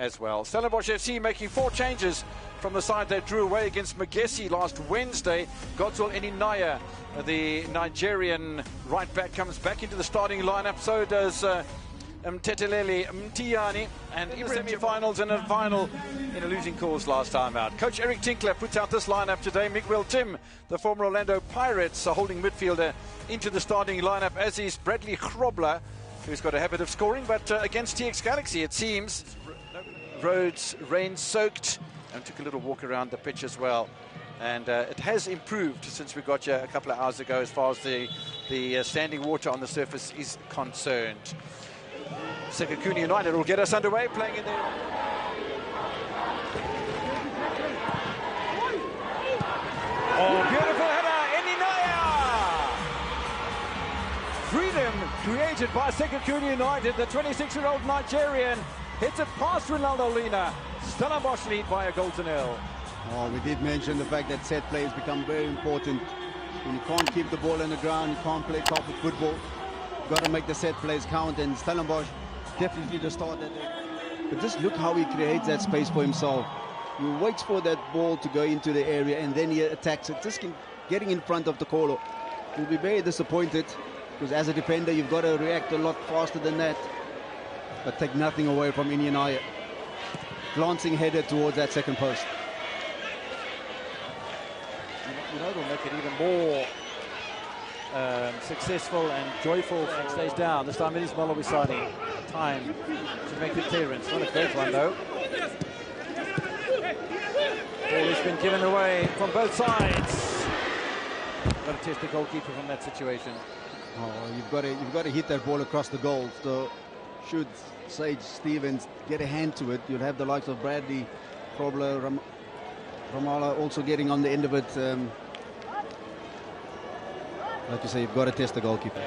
as well. Stellenbosch FC making 4 changes from the side that drew away against Magesi last Wednesday. Godswill Eninaya, the Nigerian right back, comes back into the starting lineup. So does Mtetelele Mtiani, and in the semi-finals and a final in a losing cause last time out. Coach Eric Tinkler puts out this lineup today. Miguel Tim, the former Orlando Pirates, a holding midfielder, into the starting lineup, as is Bradley Grobler, who's got a habit of scoring, but against TX Galaxy, it seems, roads rain-soaked, and took a little walk around the pitch as well. And it has improved since we got here a couple of hours ago as far as the standing water on the surface is concerned. SEKHUKHUNE United will get us underway, playing in there. Oh, beautiful header, Eninaya! Freedom created by SEKHUKHUNE United. The 26-year-old Nigerian hits it past Ronaldo Lina. Stellenbosch lead by a goal to nil. Oh, we did mention the fact that set plays become very important. When you can't keep the ball on the ground, you can't play top of football. You've got to make the set plays count, and Stellenbosch definitely the start that day. But just look how he creates that space for himself. He waits for that ball to go into the area, and then he attacks it, just getting in front of the caller. He'll be very disappointed, because as a defender, you've got to react a lot faster than that. But take nothing away from Eninaya. Glancing header towards that second post. You know, it'll make it even more successful and joyful if it stays down. This time it is Molo Wisani. Time to make the clearance. Not a great one, though. Ball has been given away from both sides. Got to test the goalkeeper from that situation. Oh, you've got to hit that ball across the goal. So should Sage Stevens get a hand to it, you'll have the likes of Bradley, Grobler, Ramala also getting on the end of it. Like you say, you've got to test the goalkeeper.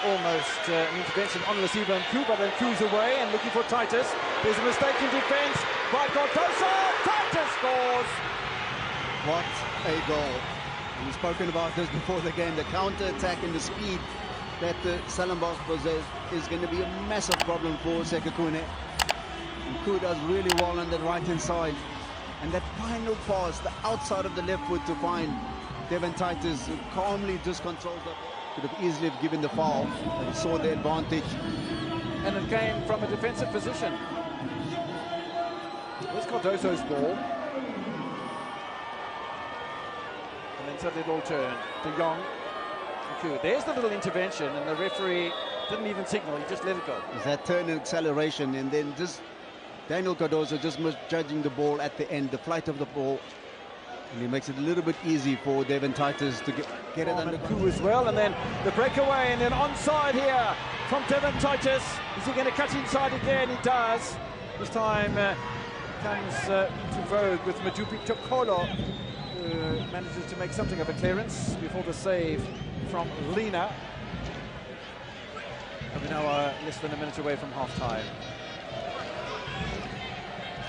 Almost an intervention on receiver and Koo, but then Koo's away and looking for Titus. There's a mistake in defense by Cardoso. Titus scores! What a goal. We've spoken about this before the game. The counter-attack and the speed that Stellenbosch possess is going to be a massive problem for SEKHUKHUNE. Koo does really well on the right-hand side. And that final pass, the outside of the left foot to find Devin Titus, who calmly just controls it. Could have easily have given the foul, but he saw the advantage. And it came from a defensive position. There's Cardoso's ball. And then suddenly it all turned. De Jong. There's the little intervention, and the referee didn't even signal, he just let it go. There's that turn and acceleration, and then just Daniel Cardoso just misjudging the ball at the end, the flight of the ball. And he makes it a little bit easy for Devin Titus to get it under Koo as well, and then the breakaway, and then onside here from Devin Titus. Is he going to cut inside again? He does. This time comes to vogue with Madupi Tokolo, who manages to make something of a clearance before the save from Lina. And we now are less than a minute away from half-time.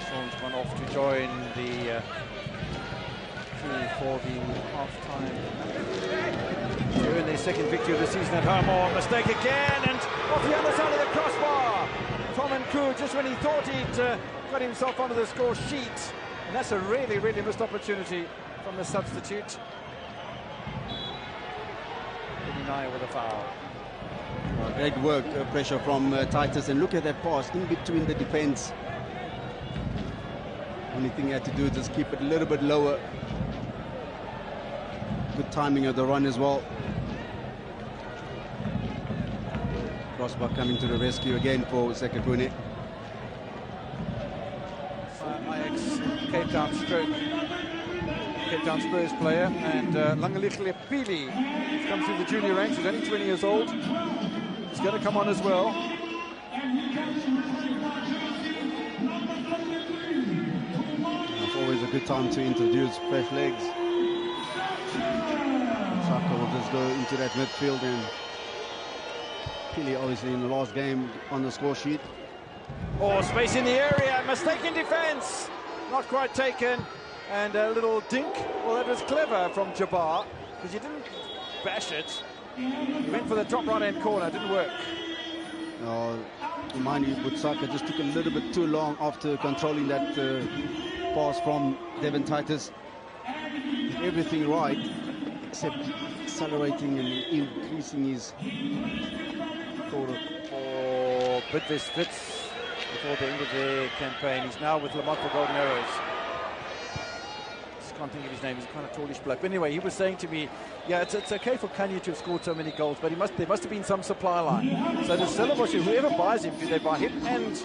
Storm's gone off to join the for the half-time. They're in their second victory of the season at home. Oh, mistake again, and off the other side of the crossbar from Koo, just when he thought he'd got himself onto the score sheet. And that's a really, really missed opportunity from the substitute. Eninaya with a foul. Great work, pressure from Titus, and look at that pass in between the defense. Only thing he had to do is just keep it a little bit lower. Good timing of the run as well. Crossbar coming to the rescue again for SEKHUKHUNE. Ajax Cape Town Spurs player, and Langalikhle Pili comes through the junior ranks. He's only 20 years old. He's going to come on as well. It's always a good time to introduce fresh legs. Saka will just go into that midfield, and Pili obviously in the last game on the score sheet. Oh, space in the area, mistake in defense, not quite taken, and a little dink. Well, that was clever from Jabbar, because he didn't bash it. He went for the top right-hand corner, didn't work. No, Mind you, Butsaka just took a little bit too long after controlling that pass from Devon Titus. Did everything right, except accelerating and increasing his thought of. For Bidvest Wits before the end of their campaign. He's now with Lamont for Golden Arrows. Just can't think of his name. He's a kind of tallish bloke. But anyway, he was saying to me, yeah, it's okay for Kanye to have scored so many goals, but there must have been some supply line. So the Stellenbosch, whoever buys him, do they buy him and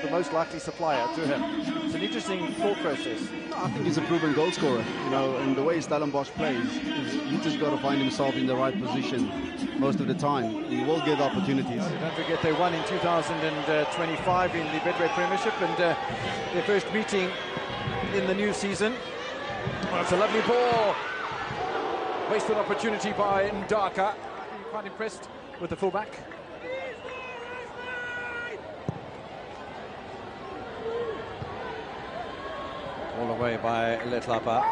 the most likely supplier to him? It's an interesting thought process. I think he's a proven goal scorer, you know, and the way Stellenbosch plays, he just got to find himself in the right position most of the time. He will get opportunities. Don't forget they won in 2025 in the Betway Premiership, and their first meeting in the new season. Oh, it's a lovely ball. Wasted opportunity by Ndaka. I'm quite impressed with the fullback. All away by Letlapa.